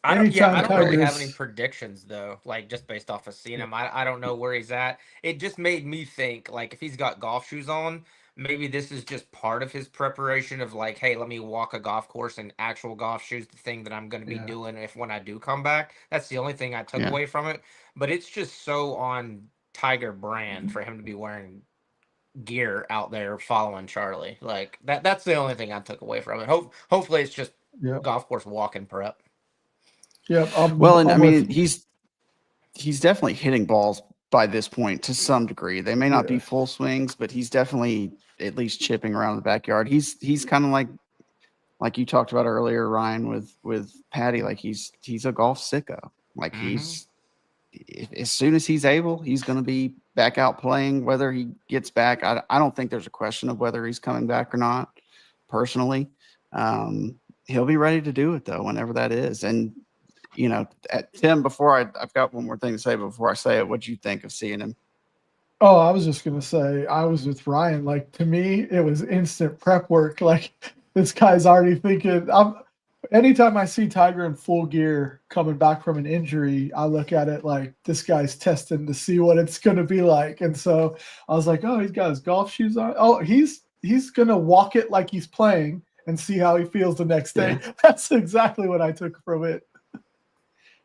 I don't really have Tigers- any predictions though. Like just based off of seeing him, I don't know where he's at. It just made me think like if he's got golf shoes on, maybe this is just part of his preparation of like, hey, let me walk a golf course in actual golf shoes. The thing that I'm going to be doing when I do come back. That's the only thing I took away from it. But it's just so on Tiger brand for him to be wearing gear out there following Charlie. Like that's the only thing I took away from it. Hopefully it's just golf course walking prep. Yeah. Well, and I mean, he's definitely hitting balls by this point to some degree. They may not be full swings, but he's definitely at least chipping around the backyard. He's kind of like you talked about earlier, Ryan, with Patty. Like he's a golf sicko. Like he's as soon as he's able, he's going to be back out playing. Whether he gets back, I don't think there's a question of whether he's coming back or not. Personally, he'll be ready to do it though, whenever that is. And you know, Tim, before I've got one more thing to say before I say it. What'd you think of seeing him? Oh, I was just going to say, I was with Ryan. Like, to me, it was instant prep work. Like, this guy's already thinking. Anytime I see Tiger in full gear coming back from an injury, I look at it like this guy's testing to see what it's going to be like. And so I was like, oh, he's got his golf shoes on. Oh, he's going to walk it like he's playing and see how he feels the next day. That's exactly what I took from it.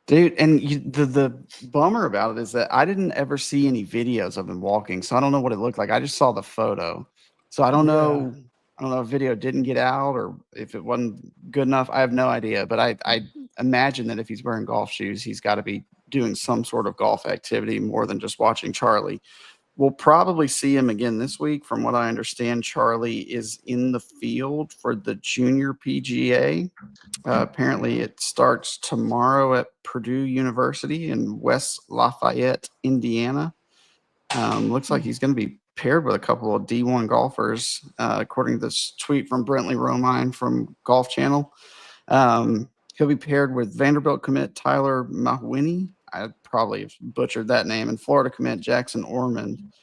Dude, and the bummer about it is that I didn't ever see any videos of him walking, so I don't know what it looked like. I just saw the photo. So I don't know. I don't know if video didn't get out or if it wasn't good enough. I have no idea. But I imagine that if he's wearing golf shoes, he's got to be doing some sort of golf activity more than just watching Charlie. We'll probably see him again this week. From what I understand, Charlie is in the field for the Junior PGA. Apparently, it starts tomorrow at Purdue University in West Lafayette, Indiana. Looks like he's going to be paired with a couple of D1 golfers, according to this tweet from Brentley Romine from Golf Channel. He'll be paired with Vanderbilt commit Tyler Mahwini. I probably have butchered that name. And Florida commit Jackson Ormond.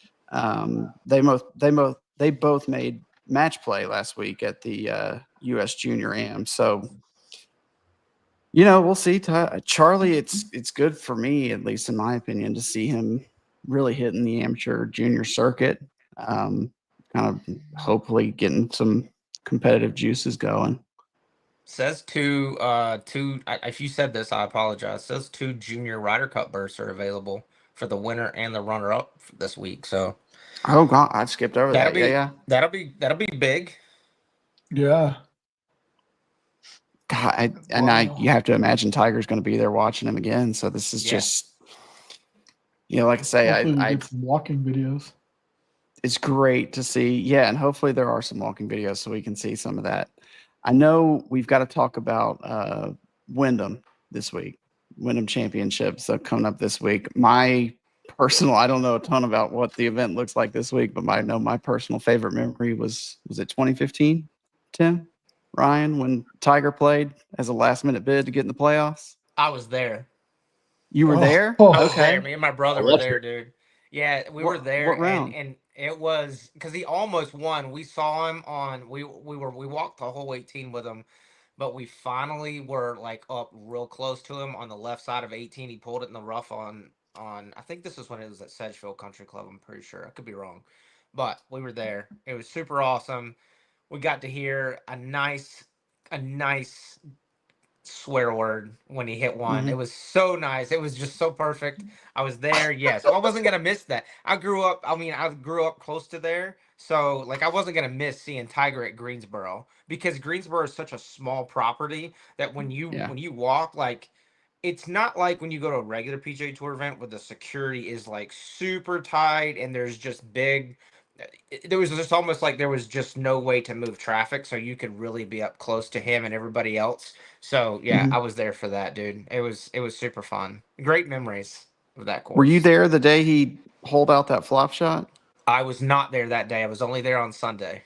They both made match play last week at the U.S. Junior Am. So, you know, we'll see. Charlie, it's good for me, at least in my opinion, to see him really hitting the amateur junior circuit. Kind of hopefully getting some competitive juices going. Says two. If you said this, I apologize. Says 2 junior Ryder Cup berths are available for the winner and the runner-up this week. So, oh god, I skipped over that. That'll be big. Yeah. God, you have to imagine Tiger's going to be there watching him again. So this is just, you know, like I say, Hopefully we get some walking videos. It's great to see. Yeah, and hopefully there are some walking videos so we can see some of that. I know we've got to talk about Wyndham this week, Wyndham Championship. So coming up this week, my personal, I don't know a ton about what the event looks like this week, but I know my personal favorite memory was it 2015, Tim, Ryan, when Tiger played as a last minute bid to get in the playoffs? I was there. You were there? I was Okay. there. Me and my brother were there, dude. Yeah, we were there. What round? And it was because he almost won. We saw him on. We walked the whole 18 with him, but we finally were like up real close to him on the left side of 18. He pulled it in the rough on. I think this is when it was at Sedgefield Country Club. I'm pretty sure. I could be wrong, but we were there. It was super awesome. We got to hear a nice swear word when he hit one. It was so nice. It was just so perfect. I was there. Yeah. So I wasn't going to miss that. I grew up close to there. So like I wasn't going to miss seeing Tiger at Greensboro because Greensboro is such a small property that when you walk, like it's not like when you go to a regular PGA Tour event where the security is like super tight and there's just big. There was just almost like there was just no way to move traffic, so you could really be up close to him and everybody else. So yeah, I was there for that, dude. It was super fun. Great memories of that course. Were you there the day he holed out that flop shot? I was not there that day. I was only there on Sunday.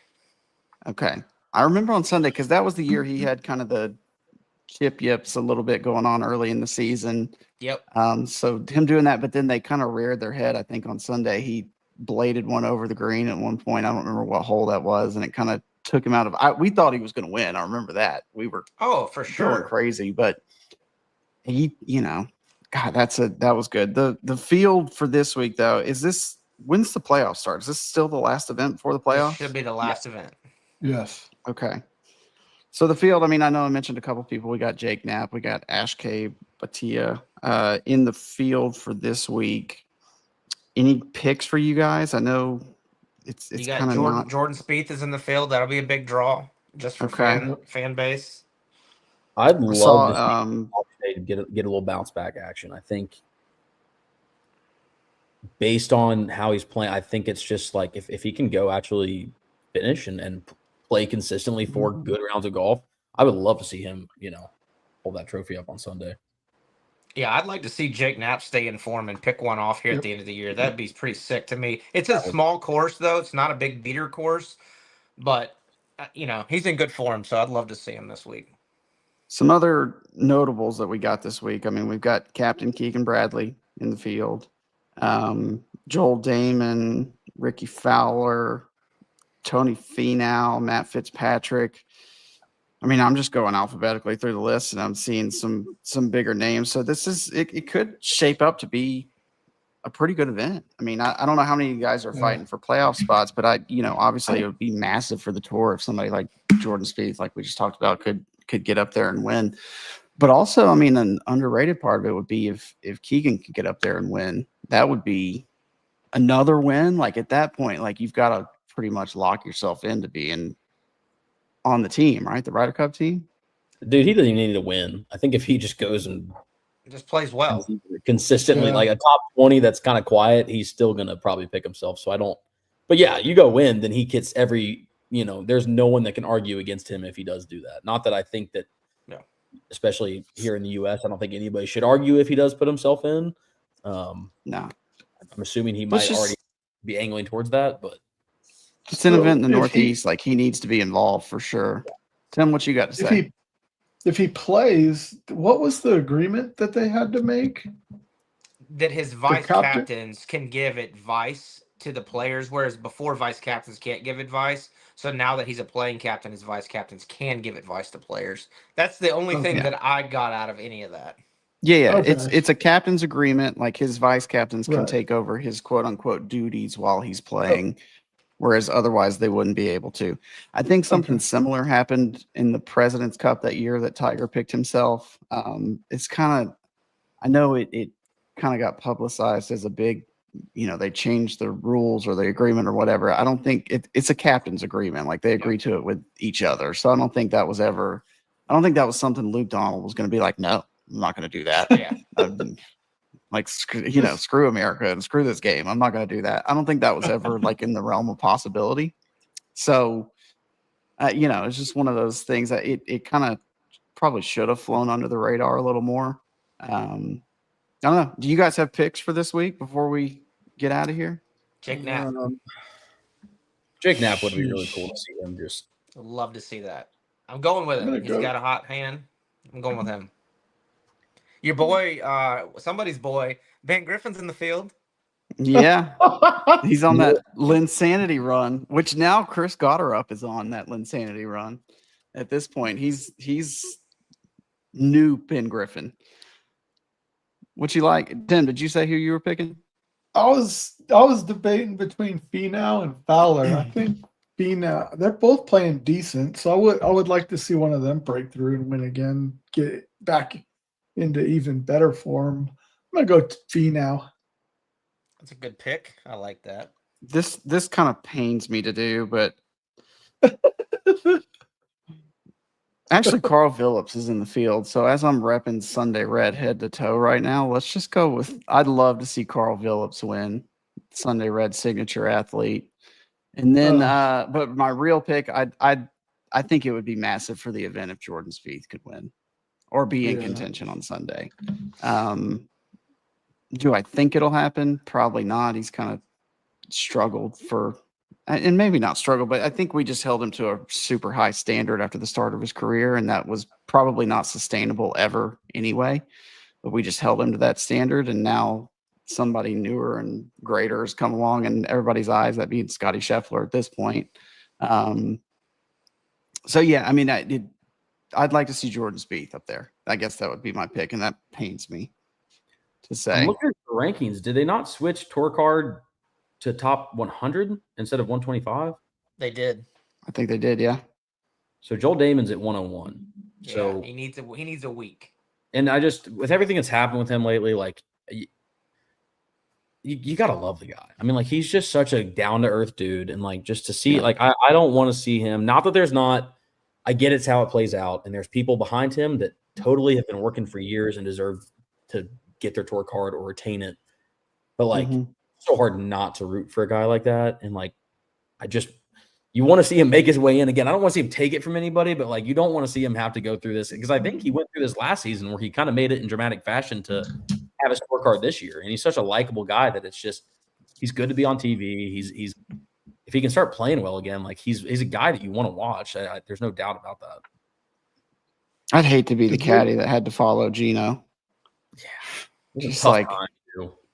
Okay. I remember on Sunday because that was the year he had kind of the chip yips a little bit going on early in the season. Yep. So him doing that, but then they kind of reared their head. I think on Sunday he bladed one over the green at one point. I don't remember what hole that was, and it kind of took him out of. We thought he was going to win. I remember that we were for sure going crazy, but he, God, that was good. The field for this week though when's the playoff start? Is this still the last event before the playoffs? This should be the last event. Yes. Okay. So the field, I know I mentioned a couple people. We got Jake Knapp, we got Ashkay Batia in the field for this week. Any picks for you guys? I know it's kind of Jordan Spieth is in the field. That'll be a big draw just for fan base. I'd love to get a little bounce back action. I think based on how he's playing, I think it's just like if he can go actually finish and play consistently 4 good rounds of golf, I would love to see him, hold that trophy up on Sunday. Yeah, I'd like to see Jake Knapp stay in form and pick one off here at the end of the year. That'd be pretty sick to me. It's a small course, though. It's not a big beater course. But, he's in good form, so I'd love to see him this week. Some other notables that we got this week. We've got Captain Keegan Bradley in the field. Joel Damon, Ricky Fowler, Tony Finau, Matt Fitzpatrick. I'm just going alphabetically through the list, and I'm seeing some bigger names. So it could shape up to be a pretty good event. I don't know how many of you guys are fighting for playoff spots, but obviously it would be massive for the tour if somebody like Jordan Spieth, like we just talked about, could get up there and win. But also, an underrated part of it would be if Keegan could get up there and win, that would be another win. Like at that point, like you've got to pretty much lock yourself into being on the team, right? The Ryder Cup team. Dude, he doesn't even need to win. I think if he just goes and just plays well consistently, like a top 20 that's kind of quiet, he's still gonna probably pick himself. So I don't. But yeah, you go win, then he gets every. There's no one that can argue against him if he does do that. Not that I think that. No. Especially here in the U.S., I don't think anybody should argue if he does put himself in. No. I'm assuming he might already be angling towards that, but. Just an event in the Northeast, like he needs to be involved for sure. Tim, what you got to say? If he plays, what was the agreement that they had to make? That his vice captains can give advice to the players, whereas before vice captains can't give advice. So now that he's a playing captain, his vice captains can give advice to players. That's the only thing that I got out of any of that. Yeah. Okay. It's a captain's agreement. Like his vice captains can take over his quote unquote duties while he's playing. Whereas otherwise they wouldn't be able to. I think something similar happened in the President's Cup that year that Tiger picked himself. It's kind of, I know it kind of got publicized as a big, they changed the rules or the agreement or whatever. I don't think it's a captain's agreement. Like they agree to it with each other. So I don't think that was something Luke Donald was going to be like, no, I'm not going to do that. Yeah. Like, screw America and screw this game. I'm not going to do that. I don't think that was ever like in the realm of possibility. So, it's just one of those things that it kind of probably should have flown under the radar a little more. I don't know. Do you guys have picks for this week before we get out of here? Jake Knapp. Jake Knapp would be really cool to see him. Just love to see that. I'm going with him. He's got a hot hand. I'm going with him. Your boy, somebody's boy, Ben Griffin's in the field. Yeah. He's on that Linsanity run, which now Chris Gotterup is on that Linsanity run. At this point, he's new Ben Griffin. What you like? Tim, did you say who you were picking? I was debating between Finau and Fowler. I think Finau, they're both playing decent, so I would like to see one of them break through and win again, get back into even better form. I'm gonna go Finau. That's a good pick. I like that. This kind of pains me to do, but actually Carl Phillips is in the field. So as I'm repping Sunday Red head to toe right now, let's just go with I'd love to see Carl Phillips win Sunday Red signature athlete. And then but my real pick, I think it would be massive for the event if Jordan Spieth could win or be in contention on Sunday. Do I think it'll happen? Probably not. He's kind of struggled and maybe not struggled, but I think we just held him to a super high standard after the start of his career, and that was probably not sustainable ever anyway. But we just held him to that standard, and now somebody newer and greater has come along in everybody's eyes. That being Scotty Scheffler at this point. So yeah, I mean, I'd like to see Jordan Spieth up there. I guess that would be my pick, and that pains me to say. I'm looking at the rankings. Did they not switch Tour Card to top 100 instead of 125? They did. I think they did, yeah. So Joel Damon's at 101. So he needs a week. And I just, with everything that's happened with him lately, like you gotta love the guy. I mean, like he's just such a down to earth dude, and like just to see, like I don't want to see him. Not that there's not. I get it's how it plays out, and there's people behind him that totally have been working for years and deserve to get their tour card or retain it. But like, it's so hard not to root for a guy like that, and like, you want to see him make his way in again. I don't want to see him take it from anybody, but like, you don't want to see him have to go through this, because I think he went through this last season where he kind of made it in dramatic fashion to have his scorecard this year. And he's such a likable guy that it's just, he's good to be on TV. He's if he can start playing well again, like he's a guy that you want to watch. There's no doubt about that. I'd hate to be the caddy that had to follow Gino. Yeah. Just like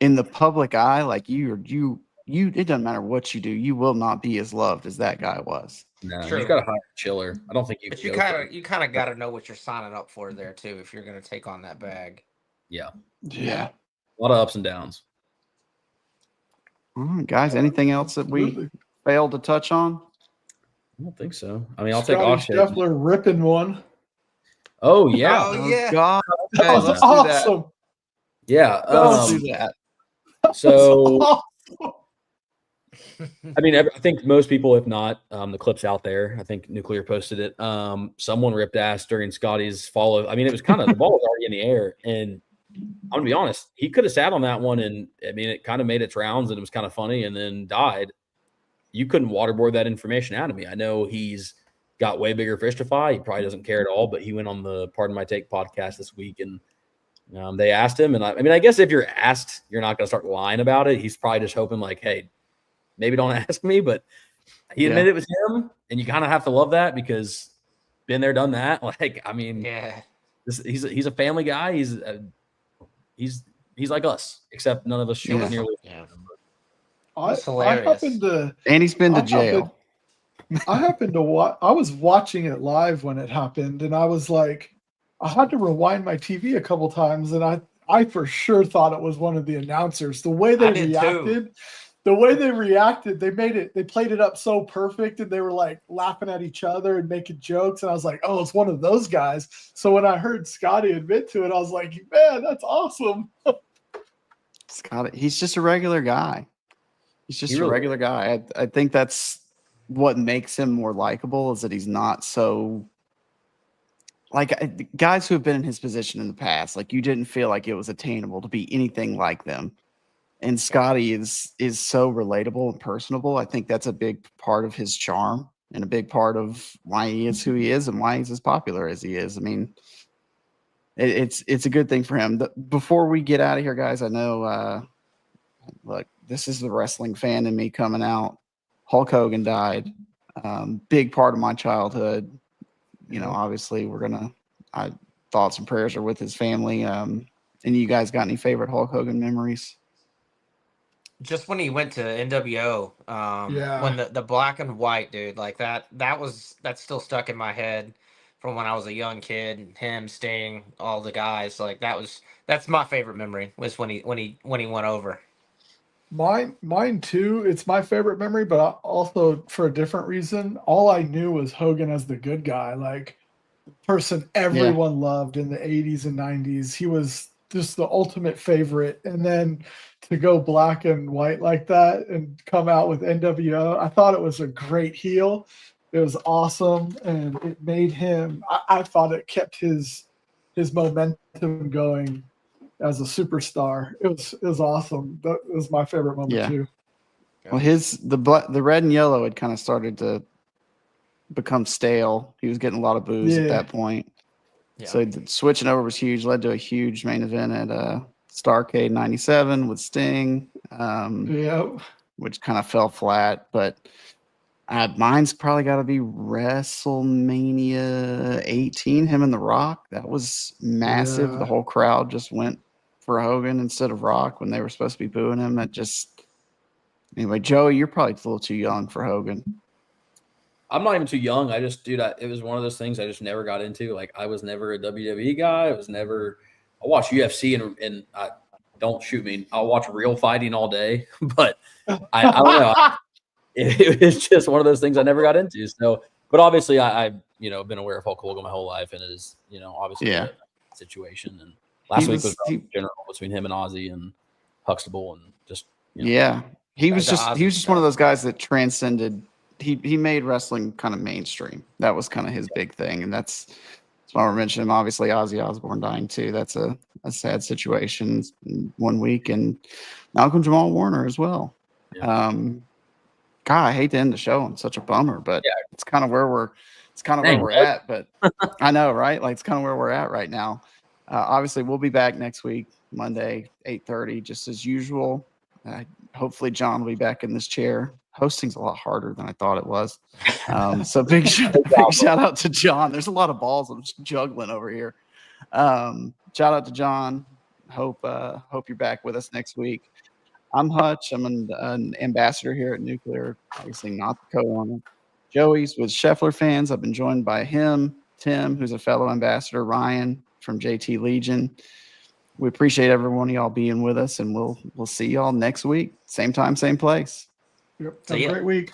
in the public eye, like you, it doesn't matter what you do, you will not be as loved as that guy was. No, he's got a high chiller. I don't think you. But you kind of got to know what you're signing up for there too, if you're going to take on that bag. Yeah. A lot of ups and downs. All right, guys, anything else that we failed to touch on? I don't think so. I mean, I'll Scotty take Scheffler ripping one. Oh yeah. Oh yeah. God. That was awesome. Yeah. Let's do that. So, I mean, I think most people, if not, the clip's out there. I think NUCLR posted it. Someone ripped ass during Scotty's follow. I mean, it was kind of the ball was already in the air, and I'm gonna be honest, he could have sat on that one, and I mean, it kind of made its rounds, and it was kind of funny, and then died. You couldn't waterboard that information out of me. I know he's got way bigger fish to fry. He probably doesn't care at all, but he went on the Pardon My Take podcast this week, and they asked him, and I mean, I guess if you're asked, you're not going to start lying about it. He's probably just hoping like, hey, maybe don't ask me, but he admitted it was him, and you kind of have to love that because been there, done that. Like, I mean, he's a family guy. He's like us, except none of us show nearly. Yeah. That's hilarious. And he's been to jail. I happened to watch. I was watching it live when it happened, and I was like, I had to rewind my TV a couple times, and I for sure thought it was one of the announcers. The way they reacted, they played it up so perfect, and they were like laughing at each other and making jokes. And I was like, oh, it's one of those guys. So when I heard Scotty admit to it, I was like, man, that's awesome. Scotty, he's just a regular guy. He's just a regular guy. I think that's what makes him more likable, is that he's not so like guys who have been in his position in the past. Like, you didn't feel like it was attainable to be anything like them. And Scotty is so relatable and personable. I think that's a big part of his charm and a big part of why he is who he is and why he's as popular as he is. I mean, it's a good thing for him. Before we get out of here, guys, I know, look, this is the wrestling fan in me coming out. Hulk Hogan died. Big part of my childhood. You know, obviously thoughts and prayers are with his family. And you guys got any favorite Hulk Hogan memories? Just when he went to NWO, when the black and white, dude, like that's still stuck in my head from when I was a young kid, and him staying, all the guys, like that's my favorite memory, was when he went over. Mine too. It's my favorite memory, but also for a different reason. All I knew was Hogan as the good guy, like the person everyone loved in the 80s and 90s. He was just the ultimate favorite. And then to go black and white like that and come out with NWO, I thought it was a great heel. It was awesome, and it made him. I thought it kept his momentum going as a superstar. It was awesome. That was my favorite moment too. Well, the red and yellow had kind of started to become stale. He was getting a lot of boos at that point. Yeah. So switching over was huge. Led to a huge main event at Starrcade '97 with Sting. Which kind of fell flat, but mine's probably got to be WrestleMania 18. Him and The Rock. That was massive. Yeah. The whole crowd just went for Hogan instead of Rock when they were supposed to be booing him. Anyway, Joey, you're probably a little too young for Hogan. I'm not even too young. It was one of those things I just never got into. Like, I was never a WWE guy. I watch UFC and don't shoot me. I'll watch real fighting all day, but I don't know. It was just one of those things I never got into. So, but obviously I've been aware of Hulk Hogan my whole life, and it is, obviously a situation. And last week was general between him and Ozzy and Huxtable, and just he was just one of those guys that transcended. He made wrestling kind of mainstream. That was kind of his big thing, and that's why we're mentioning him. Obviously, Ozzy Osbourne dying too. That's a sad situation in 1 week, and Malcolm Jamal Warner as well. Yeah. God, I hate to end the show on such a bummer, but it's kind of where we're at. But I know, right? Like, it's kind of where we're at right now. Obviously, we'll be back next week, Monday, 8:30, just as usual. Hopefully, John will be back in this chair. Hosting's a lot harder than I thought it was. So big shout out to John. There's a lot of balls I'm just juggling over here. Shout out to John. Hope you're back with us next week. I'm Hutch. I'm an ambassador here at NUCLR, obviously not the co-owner. Joey's with Scheffler Fans. I've been joined by him, Tim, who's a fellow ambassador, Ryan from JT Legion. We appreciate every one of y'all being with us, and we'll see y'all next week. Same time, same place. Yep. Have a great week.